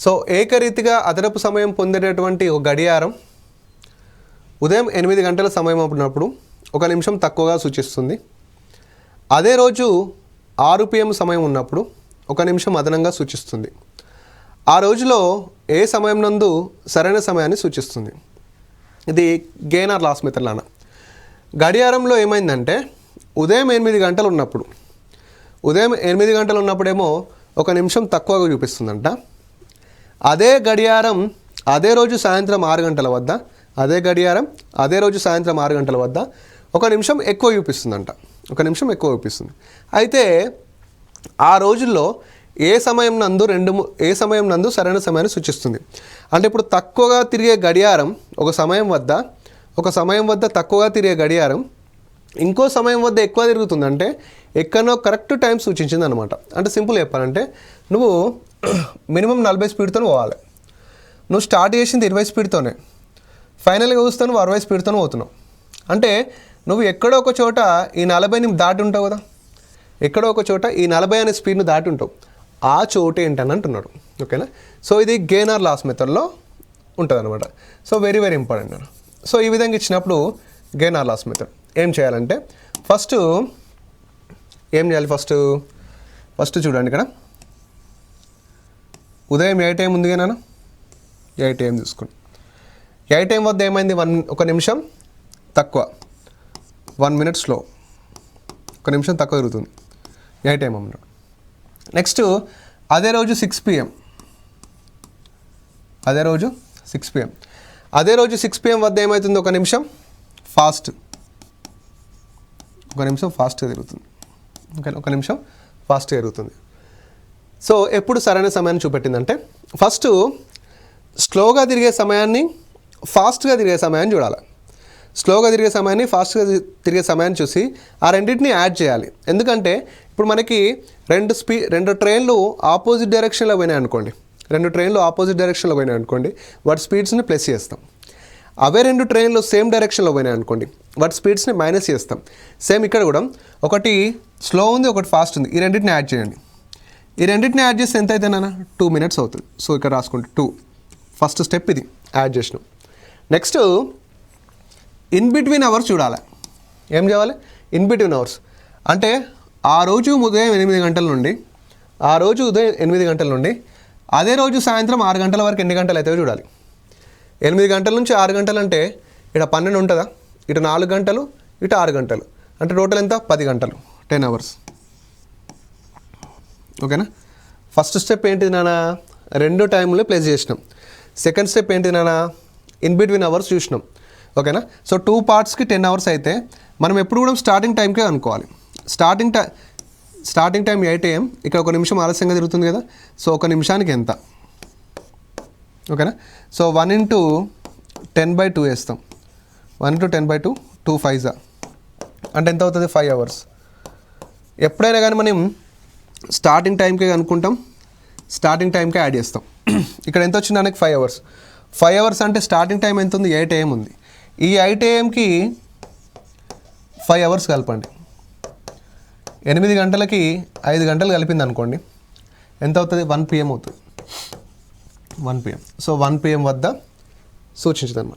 So ఏకరీతిగా అదనపు సమయం పొందేటటువంటి ఒక గడియారం ఉదయం 8 గంటల సమయం ఉన్నప్పుడు 1 నిమిషం తక్కువగా సూచిస్తుంది. అదే రోజు 6 PM సమయం ఉన్నప్పుడు 1 నిమిషం అదనంగా సూచిస్తుంది. ఆ రోజులో ఏ సమయం నందు సరైన సమయాన్ని సూచిస్తుంది. ఇది గెయిన్ ఆర్ లాస్ మెథడ్ లానా. గడియారంలో ఏమైందంటే ఉదయం 8 గంటలు ఉన్నప్పుడు ఉన్నప్పుడేమో 1 నిమిషం తక్కువగా చూపిస్తుందంట. అదే గడియారం అదే రోజు సాయంత్రం 6 గంటల వద్ద అదే రోజు సాయంత్రం 6 గంటల వద్ద 1 నిమిషం ఎక్కువ చూపిస్తుందంట. 1 నిమిషం ఎక్కువ చూపిస్తుంది. అయితే ఆ రోజుల్లో ఏ సమయం నందు సరైన సమయాన్ని సూచిస్తుంది. అంటే ఇప్పుడు తక్కువగా తిరిగే గడియారం ఒక సమయం వద్ద తక్కువగా తిరిగే గడియారం ఇంకో సమయం వద్ద ఎక్కువ తిరుగుతుంది. అంటే ఎక్కడో కరెక్ట్ టైం సూచించింది అనమాట. అంటే సింపుల్ చెప్పాలంటే నువ్వు మినిమం 40 స్పీడ్తో పోవాలి. నువ్వు స్టార్ట్ చేసింది 20 స్పీడ్తోనే, ఫైనల్గా చూస్తే నువ్వు 60 స్పీడ్తోనే పోతున్నావు. అంటే నువ్వు ఎక్కడో ఒక చోట ఈ 40ని దాటి ఉంటావు కదా, ఎక్కడో ఒక చోట ఈ 40 అనే స్పీడ్ను దాటి ఉంటావు. ఆ చోటు ఏంటని అంటున్నాడు. ఓకేనా. సో ఇది గెయిన్ ఆర్ లాస్ మెథడ్లో ఉంటుంది అనమాట. సో వెరీ వెరీ ఇంపార్టెంట్ నేను. సో ఈ విధంగా ఇచ్చినప్పుడు గెయిన్ ఆర్ లాస్ మెథడ్ ఏం చేయాలంటే ఫస్ట్ చూడండి, ఇక్కడ ఉదయం 8 AM ఉంది కదా, 8 AM చూసుకోండి. 8 AM వద్ద ఏమైంది, 1 నిమిషం తక్కువ, 1 minute స్లో, 1 నిమిషం తక్కువ జరుగుతుంది 8 AM అన్నాడు. నెక్స్ట్ అదే రోజు 6 PM అదే రోజు 6 PM వద్ద ఏమవుతుంది, 1 నిమిషం ఫాస్ట్గా తిరుగుతుంది. ఓకే, 1 నిమిషం ఫాస్ట్గా జరుగుతుంది. సో ఎప్పుడు సరైన సమయాన్ని చూపెట్టిందంటే ఫస్ట్ స్లోగా తిరిగే సమయాన్ని ఫాస్ట్గా తిరిగే సమయాన్ని చూడాలి. స్లోగా తిరిగే సమయాన్ని ఫాస్ట్గా తిరిగే సమయాన్ని చూసి ఆ రెండింటిని యాడ్ చేయాలి. ఎందుకంటే ఇప్పుడు మనకి రెండు ట్రైన్లు ఆపోజిట్ డైరెక్షన్లో పోయినాయి అనుకోండి, వాటి స్పీడ్స్ని ప్లస్ చేస్తాం. అవే 2 ట్రైన్లు సేమ్ డైరెక్షన్లో పోయినాయి అనుకోండి, వాటి స్పీడ్స్ని మైనస్ చేస్తాం. సేమ్ ఇక్కడ కూడా ఒకటి స్లో ఉంది, ఒకటి ఫాస్ట్ ఉంది. ఈ రెండింటిని యాడ్ చేయండి. ఈ రెండింటిని యాడ్ చేస్తే ఎంత అయితే నాన్న 2 minutes అవుతుంది. సో ఇక్కడ రాసుకుంటే 2 ఫస్ట్ స్టెప్ ఇది యాడ్ చేసినాం. నెక్స్ట్ ఇన్ బిట్వీన్ అవర్స్ చూడాలి. ఏం చేయాలి, ఇన్ బిట్వీన్ అవర్స్ అంటే ఆ రోజు ఉదయం 8 గంటల నుండి అదే రోజు సాయంత్రం 6 గంటల వరకు ఎన్ని గంటలు అవుతాయో చూడాలి. 8 గంటల నుంచి 6 గంటలు అంటే ఇక్కడ 12 ఉంటుందా, ఇటు 4 గంటలు, ఇటు 6 గంటలు, అంటే టోటల్ ఎంత 10 గంటలు, 10 hours. ఓకేనా. ఫస్ట్ స్టెప్ ఏంటిది నాన్న, 2 టైంలు ప్లేస్ చేసినాం. సెకండ్ స్టెప్ ఏంటిది నాన్న, ఇన్ బిట్వీన్ అవర్స్ చూసినాం. ఓకేనా. సో 2 partsకి 10 hours అయితే మనం ఎప్పుడు కూడా స్టార్టింగ్ టైంకే అనుకోవాలి. స్టార్టింగ్ టైం 8 AM, ఇక్కడ 1 నిమిషం ఆలస్యంగా తిరుగుతుంది కదా, సో 1 నిమిషానికి ఎంత. ఓకేనా. సో 1 into 10/2 వేస్తాం. 1 into 10/2 2 5s అంటే ఎంత అవుతుంది, 5 hours. ఎప్పుడైనా కానీ మనం స్టార్టింగ్ టైంకే అనుకుంటాం, స్టార్టింగ్ టైంకే యాడ్ చేస్తాం. ఇక్కడ ఎంత వచ్చింది మనకి 5 hours. 5 hours అంటే స్టార్టింగ్ టైం ఎంత ఉంది, 8 AM ఉంది. ఈ 8 AMకి 5 hours కలపండి. 8 గంటలకి 5 గంటలు కలిపింది అనుకోండి, ఎంత అవుతుంది, 1 PM అవుతుంది. 1 PM. సో 1 PM వద్ద సూచించదు అన్నమాట.